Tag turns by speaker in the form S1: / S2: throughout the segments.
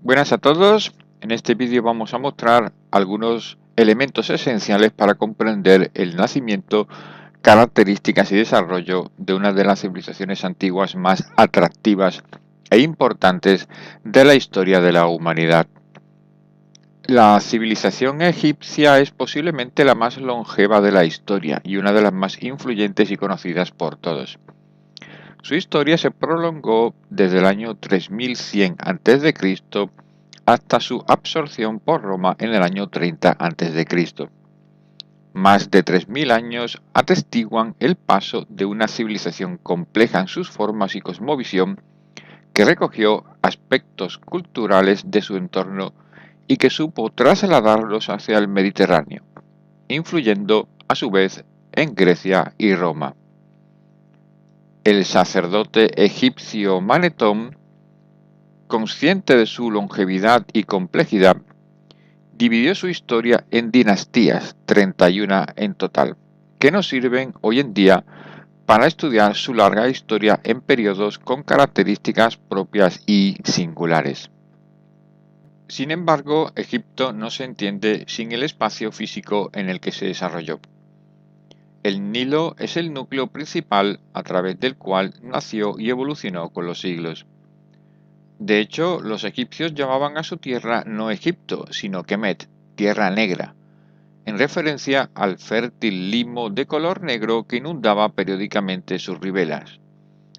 S1: Buenas a todos. En este vídeo vamos a mostrar algunos elementos esenciales para comprender el nacimiento, características y desarrollo de una de las civilizaciones antiguas más atractivas e importantes de la historia de la humanidad. La civilización egipcia es posiblemente la más longeva de la historia y una de las más influyentes y conocidas por todos. Su historia se prolongó desde el año 3100 a.C. hasta su absorción por Roma en el año 30 a.C. Más de 3000 años atestiguan el paso de una civilización compleja en sus formas y cosmovisión que recogió aspectos culturales de su entorno y que supo trasladarlos hacia el Mediterráneo, influyendo a su vez en Grecia y Roma. El sacerdote egipcio Manetón, consciente de su longevidad y complejidad, dividió su historia en dinastías, 31 en total, que nos sirven hoy en día para estudiar su larga historia en periodos con características propias y singulares. Sin embargo, Egipto no se entiende sin el espacio físico en el que se desarrolló. El Nilo es el núcleo principal a través del cual nació y evolucionó con los siglos. De hecho, los egipcios llamaban a su tierra no Egipto, sino Kemet, tierra negra, en referencia al fértil limo de color negro que inundaba periódicamente sus riberas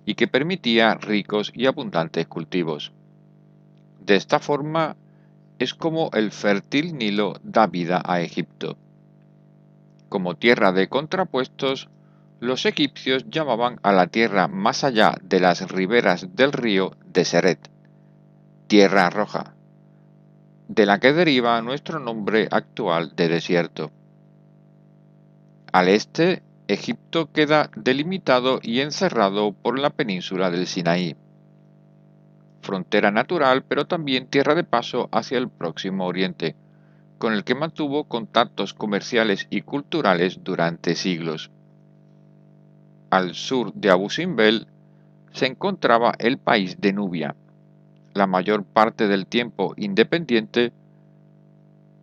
S1: y que permitía ricos y abundantes cultivos. De esta forma es como el fértil Nilo da vida a Egipto. Como tierra de contrapuestos, los egipcios llamaban a la tierra más allá de las riberas del río Deseret, tierra roja, de la que deriva nuestro nombre actual de desierto. Al este, Egipto queda delimitado y encerrado por la península del Sinaí, frontera natural pero también tierra de paso hacia el Próximo Oriente, con el que mantuvo contactos comerciales y culturales durante siglos. Al sur de Abu Simbel se encontraba el país de Nubia, la mayor parte del tiempo independiente,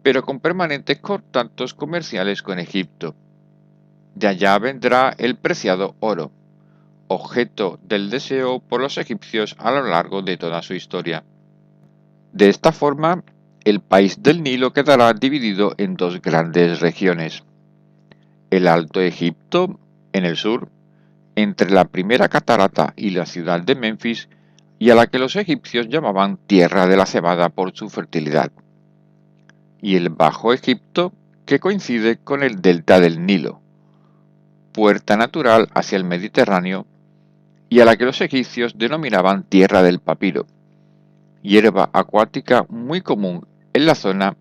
S1: pero con permanentes contactos comerciales con Egipto. De allá vendrá el preciado oro, objeto del deseo por los egipcios a lo largo de toda su historia. De esta forma, el país del Nilo quedará dividido en dos grandes regiones: el Alto Egipto, en el sur, entre la primera catarata y la ciudad de Menfis, y a la que los egipcios llamaban Tierra de la Cebada por su fertilidad, y el Bajo Egipto, que coincide con el delta del Nilo, puerta natural hacia el Mediterráneo, y a la que los egipcios denominaban Tierra del Papiro, hierba acuática muy común en la zona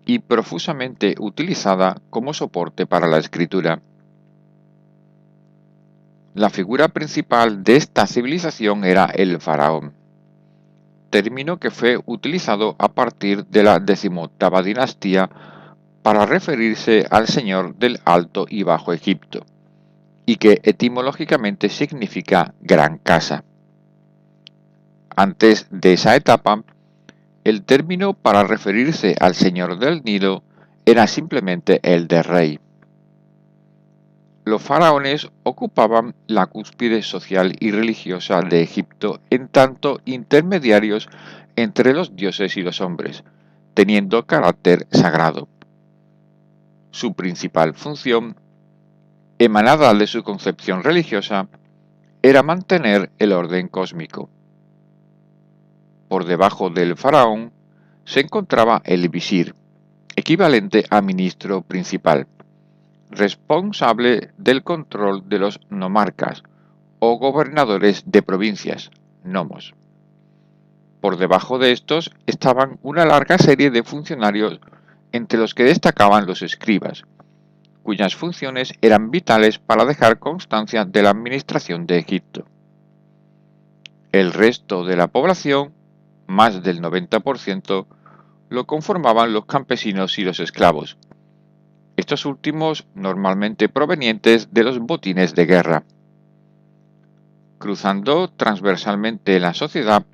S1: y profusamente utilizada como soporte para la escritura. La figura principal de esta civilización era el faraón, término que fue utilizado a partir de la 18ª dinastía para referirse al señor del Alto y Bajo Egipto, y que etimológicamente significa gran casa. Antes de esa etapa, el término para referirse al señor del Nilo era simplemente el de rey. Los faraones ocupaban la cúspide social y religiosa de Egipto en tanto intermediarios entre los dioses y los hombres, teniendo carácter sagrado. Su principal función, emanada de su concepción religiosa, era mantener el orden cósmico. Por debajo del faraón se encontraba el visir, equivalente a ministro principal, responsable del control de los nomarcas o gobernadores de provincias, nomos. Por debajo de estos estaban una larga serie de funcionarios, entre los que destacaban los escribas, cuyas funciones eran vitales para dejar constancia de la administración de Egipto. El resto de la población, más del 90%, lo conformaban los campesinos y los esclavos, estos últimos normalmente provenientes de los botines de guerra. Cruzando transversalmente la sociedad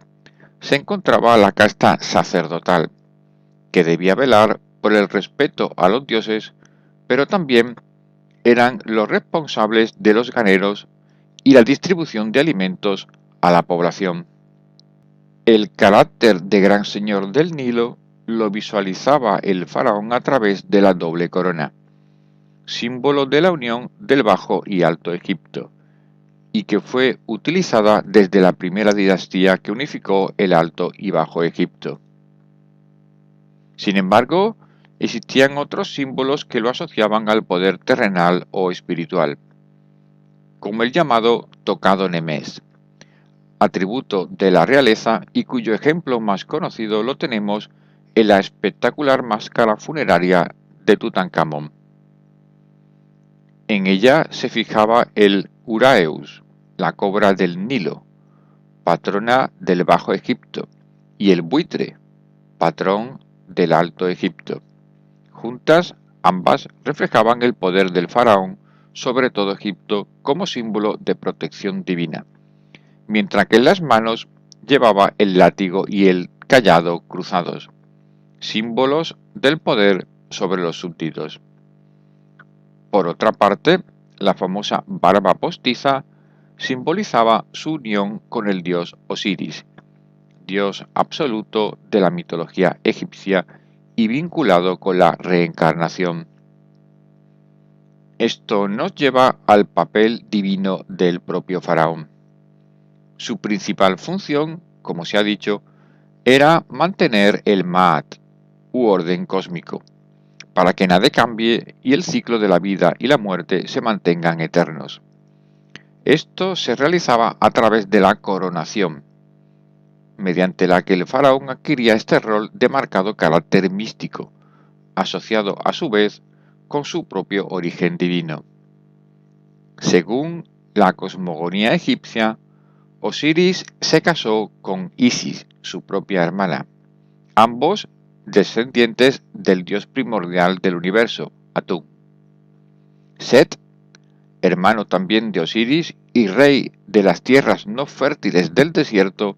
S1: se encontraba la casta sacerdotal, que debía velar por el respeto a los dioses, pero también eran los responsables de los graneros y la distribución de alimentos a la población. El carácter de gran señor del Nilo lo visualizaba el faraón a través de la doble corona, símbolo de la unión del Bajo y Alto Egipto, y que fue utilizada desde la primera dinastía que unificó el Alto y Bajo Egipto. Sin embargo, existían otros símbolos que lo asociaban al poder terrenal o espiritual, como el llamado tocado Nemés, atributo de la realeza y cuyo ejemplo más conocido lo tenemos en la espectacular máscara funeraria de Tutankamón. En ella se fijaba el Uraeus, la cobra del Nilo, patrona del Bajo Egipto, y el buitre, patrón del Alto Egipto. Juntas, ambas reflejaban el poder del faraón sobre todo Egipto como símbolo de protección divina, mientras que en las manos llevaba el látigo y el cayado cruzados, símbolos del poder sobre los súbditos. Por otra parte, la famosa barba postiza simbolizaba su unión con el dios Osiris, dios absoluto de la mitología egipcia y vinculado con la reencarnación. Esto nos lleva al papel divino del propio faraón. Su principal función, como se ha dicho, era mantener el Ma'at, u orden cósmico, para que nada cambie y el ciclo de la vida y la muerte se mantengan eternos. Esto se realizaba a través de la coronación, mediante la que el faraón adquiría este rol de marcado carácter místico, asociado a su vez con su propio origen divino. Según la cosmogonía egipcia, Osiris se casó con Isis, su propia hermana, ambos descendientes del dios primordial del universo, Atún. Set, hermano también de Osiris y rey de las tierras no fértiles del desierto,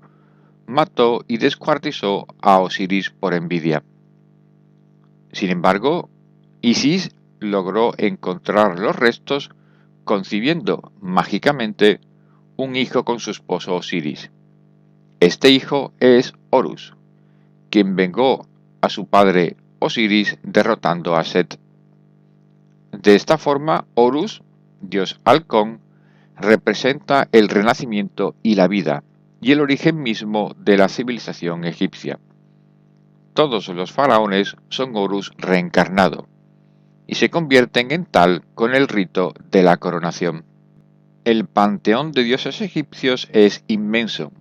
S1: mató y descuartizó a Osiris por envidia. Sin embargo, Isis logró encontrar los restos, concibiendo mágicamente un hijo con su esposo Osiris. Este hijo es Horus, quien vengó a su padre Osiris derrotando a Set. De esta forma, Horus, dios halcón, representa el renacimiento y la vida, y el origen mismo de la civilización egipcia. Todos los faraones son Horus reencarnado, y se convierten en tal con el rito de la coronación. El panteón de dioses egipcios es inmenso,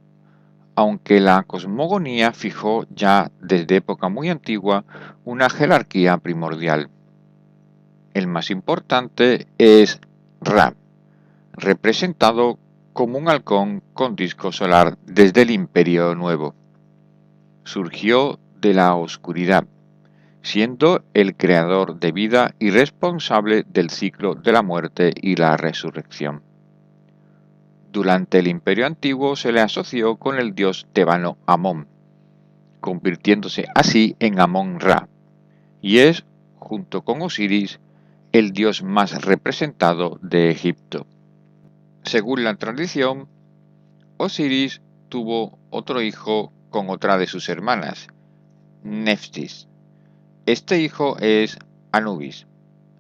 S1: aunque la cosmogonía fijó ya desde época muy antigua una jerarquía primordial. El más importante es Ra, representado como un halcón con disco solar desde el Imperio Nuevo. Surgió de la oscuridad, siendo el creador de vida y responsable del ciclo de la muerte y la resurrección. Durante el Imperio Antiguo se le asoció con el dios tebano Amón, convirtiéndose así en Amón-Ra, y es, junto con Osiris, el dios más representado de Egipto. Según la tradición, Osiris tuvo otro hijo con otra de sus hermanas, Neftis. Este hijo es Anubis,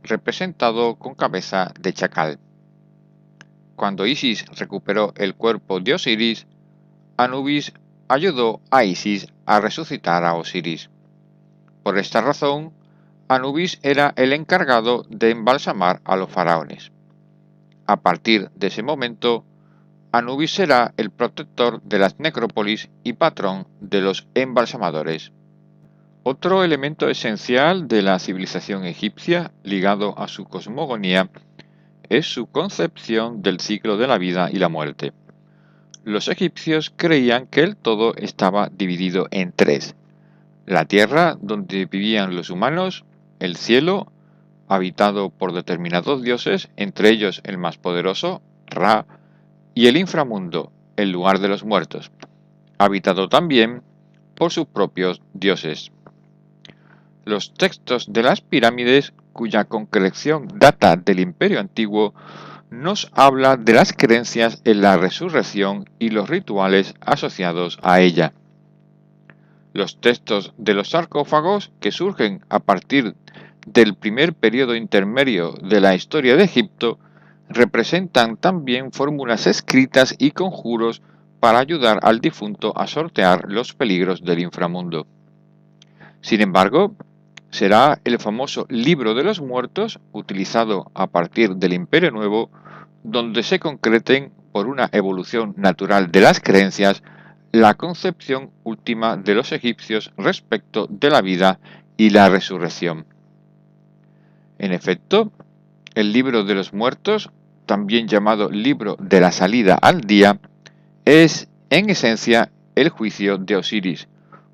S1: representado con cabeza de chacal. Cuando Isis recuperó el cuerpo de Osiris, Anubis ayudó a Isis a resucitar a Osiris. Por esta razón, Anubis era el encargado de embalsamar a los faraones. A partir de ese momento, Anubis será el protector de las necrópolis y patrón de los embalsamadores. Otro elemento esencial de la civilización egipcia, ligado a su cosmogonía, es su concepción del ciclo de la vida y la muerte. Los egipcios creían que el todo estaba dividido en tres: la tierra, donde vivían los humanos; el cielo, habitado por determinados dioses, entre ellos el más poderoso, Ra; y el inframundo, el lugar de los muertos, habitado también por sus propios dioses. Los textos de las pirámides, cuya concreción data del Imperio Antiguo, nos habla de las creencias en la resurrección y los rituales asociados a ella. Los textos de los sarcófagos, que surgen a partir del primer periodo intermedio de la historia de Egipto, representan también fórmulas escritas y conjuros para ayudar al difunto a sortear los peligros del inframundo. Sin embargo, será el famoso Libro de los Muertos, utilizado a partir del Imperio Nuevo, donde se concreten, por una evolución natural de las creencias, la concepción última de los egipcios respecto de la vida y la resurrección. En efecto, el Libro de los Muertos, también llamado Libro de la Salida al Día, es, en esencia, el juicio de Osiris,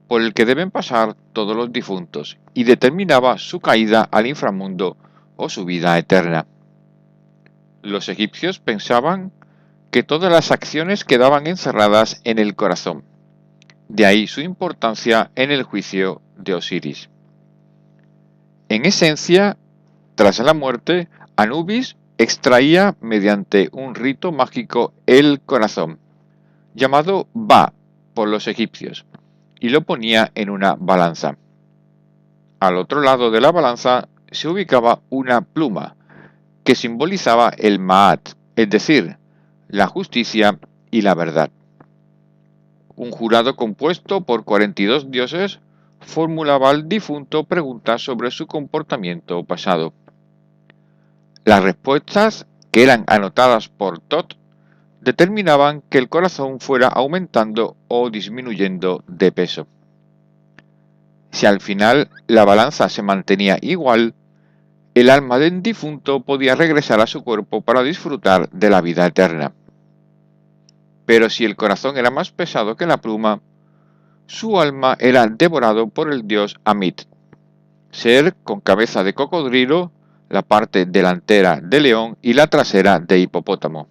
S1: por el que deben pasar todos los difuntos, y determinaba su caída al inframundo o su vida eterna. Los egipcios pensaban que todas las acciones quedaban encerradas en el corazón, de ahí su importancia en el juicio de Osiris. En esencia, tras la muerte, Anubis extraía mediante un rito mágico el corazón, llamado Ba por los egipcios, y lo ponía en una balanza. Al otro lado de la balanza se ubicaba una pluma, que simbolizaba el Ma'at, es decir, la justicia y la verdad. Un jurado compuesto por 42 dioses formulaba al difunto preguntas sobre su comportamiento pasado. Las respuestas, que eran anotadas por Tot, determinaban que el corazón fuera aumentando o disminuyendo de peso. Si al final la balanza se mantenía igual, el alma del difunto podía regresar a su cuerpo para disfrutar de la vida eterna. Pero si el corazón era más pesado que la pluma, su alma era devorado por el dios Amit, ser con cabeza de cocodrilo, la parte delantera de león y la trasera de hipopótamo.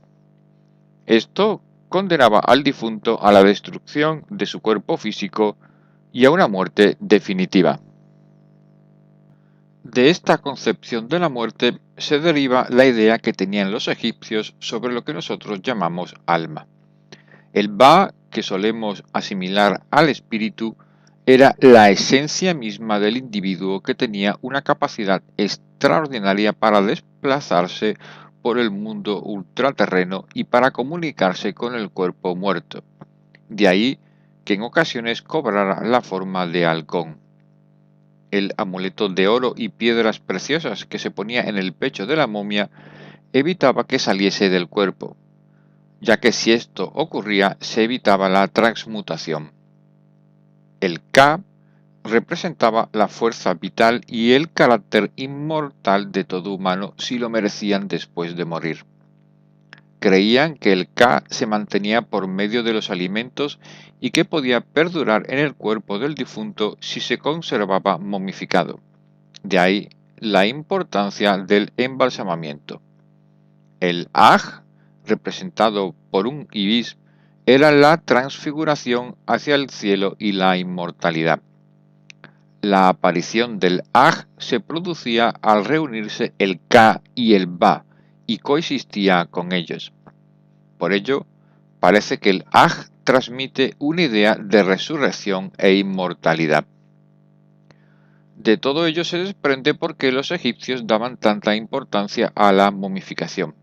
S1: Esto condenaba al difunto a la destrucción de su cuerpo físico y a una muerte definitiva. De esta concepción de la muerte se deriva la idea que tenían los egipcios sobre lo que nosotros llamamos alma. El Ba, que solemos asimilar al espíritu, era la esencia misma del individuo, que tenía una capacidad extraordinaria para desplazarse por el mundo ultraterreno y para comunicarse con el cuerpo muerto. De ahí que en ocasiones cobrara la forma de halcón. El amuleto de oro y piedras preciosas que se ponía en el pecho de la momia evitaba que saliese del cuerpo, ya que si esto ocurría se evitaba la transmutación. El Ka representaba la fuerza vital y el carácter inmortal de todo humano si lo merecían después de morir. Creían que el Ka se mantenía por medio de los alimentos y que podía perdurar en el cuerpo del difunto si se conservaba momificado. De ahí la importancia del embalsamamiento. El Aj, representado por un ibis, era la transfiguración hacia el cielo y la inmortalidad. La aparición del Aj se producía al reunirse el Ka y el Ba, y coexistía con ellos. Por ello, parece que el Aj transmite una idea de resurrección e inmortalidad. De todo ello se desprende por qué los egipcios daban tanta importancia a la momificación,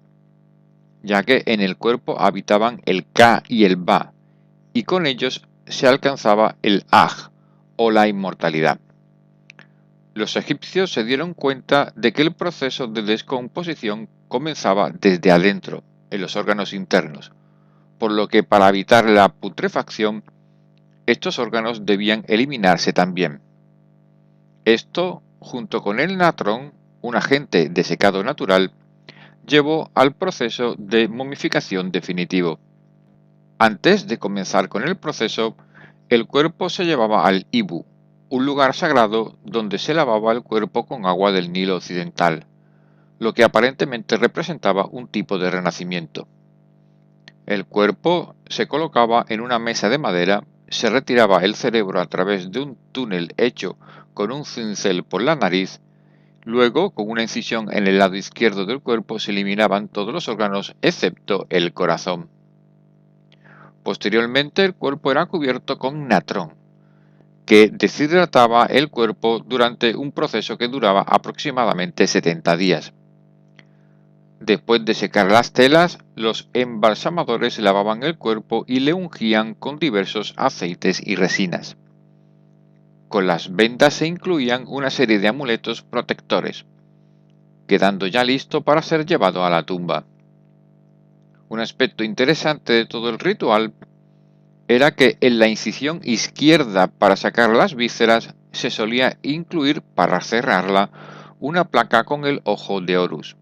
S1: ya que en el cuerpo habitaban el Ka y el Ba, y con ellos se alcanzaba el Aj, o la inmortalidad. Los egipcios se dieron cuenta de que el proceso de descomposición comenzaba desde adentro, en los órganos internos, por lo que para evitar la putrefacción, estos órganos debían eliminarse también. Esto, junto con el natrón, un agente de secado natural, llevó al proceso de momificación definitivo. Antes de comenzar con el proceso, el cuerpo se llevaba al Ibu, un lugar sagrado donde se lavaba el cuerpo con agua del Nilo occidental, lo que aparentemente representaba un tipo de renacimiento. El cuerpo se colocaba en una mesa de madera se retiraba el cerebro a través de un túnel hecho con un cincel por la nariz. Luego, con una incisión en el lado izquierdo del cuerpo, se eliminaban todos los órganos excepto el corazón. Posteriormente, el cuerpo era cubierto con natrón, que deshidrataba el cuerpo durante un proceso que duraba aproximadamente 70 días. Después de secar las telas, los embalsamadores lavaban el cuerpo y le ungían con diversos aceites y resinas. Con las vendas se incluían una serie de amuletos protectores, quedando ya listo para ser llevado a la tumba. Un aspecto interesante de todo el ritual era que en la incisión izquierda para sacar las vísceras se solía incluir, para cerrarla, una placa con el ojo de Horus,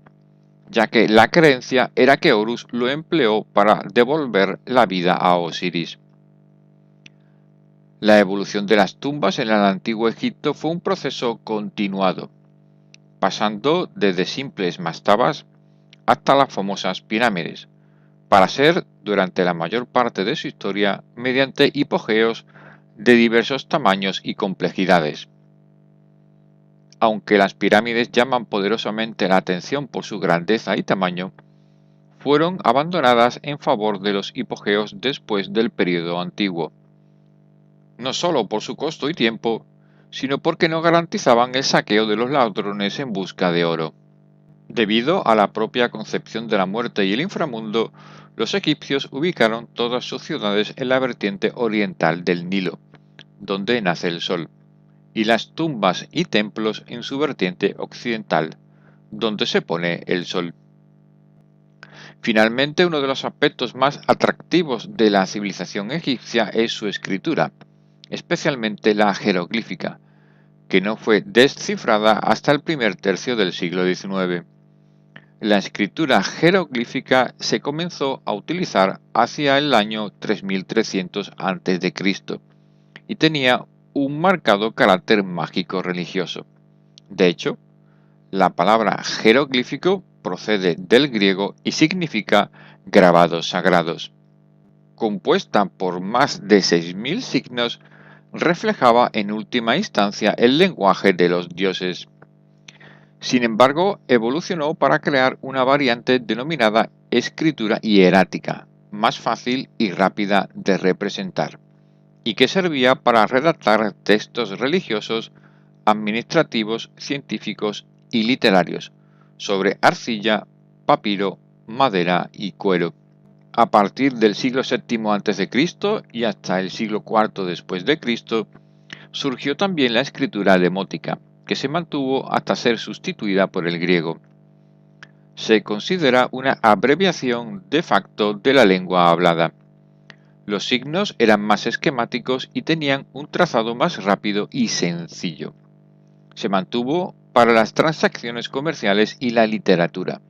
S1: ya que la creencia era que Horus lo empleó para devolver la vida a Osiris. La evolución de las tumbas en el antiguo Egipto fue un proceso continuado, pasando desde simples mastabas hasta las famosas pirámides, para ser, durante la mayor parte de su historia, mediante hipogeos de diversos tamaños y complejidades. Aunque las pirámides llaman poderosamente la atención por su grandeza y tamaño, fueron abandonadas en favor de los hipogeos después del período antiguo, no solo por su costo y tiempo, sino porque no garantizaban el saqueo de los ladrones en busca de oro. Debido a la propia concepción de la muerte y el inframundo, los egipcios ubicaron todas sus ciudades en la vertiente oriental del Nilo, donde nace el sol, y las tumbas y templos en su vertiente occidental, donde se pone el sol. Finalmente, uno de los aspectos más atractivos de la civilización egipcia es su escritura, especialmente la jeroglífica, que no fue descifrada hasta el primer tercio del siglo XIX. La escritura jeroglífica se comenzó a utilizar hacia el año 3300 a.C. y tenía un marcado carácter mágico religioso. De hecho, la palabra jeroglífico procede del griego y significa grabados sagrados. Compuesta por más de 6000 signos, reflejaba en última instancia el lenguaje de los dioses. Sin embargo, evolucionó para crear una variante denominada escritura hierática, más fácil y rápida de representar, y que servía para redactar textos religiosos, administrativos, científicos y literarios sobre arcilla, papiro, madera y cuero. A partir del siglo VII a.C. y hasta el siglo IV después de Cristo, surgió también la escritura demótica, que se mantuvo hasta ser sustituida por el griego. Se considera una abreviación de facto de la lengua hablada. Los signos eran más esquemáticos y tenían un trazado más rápido y sencillo. Se mantuvo para las transacciones comerciales y la literatura,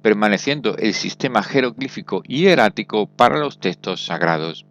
S1: permaneciendo el sistema jeroglífico y hierático para los textos sagrados.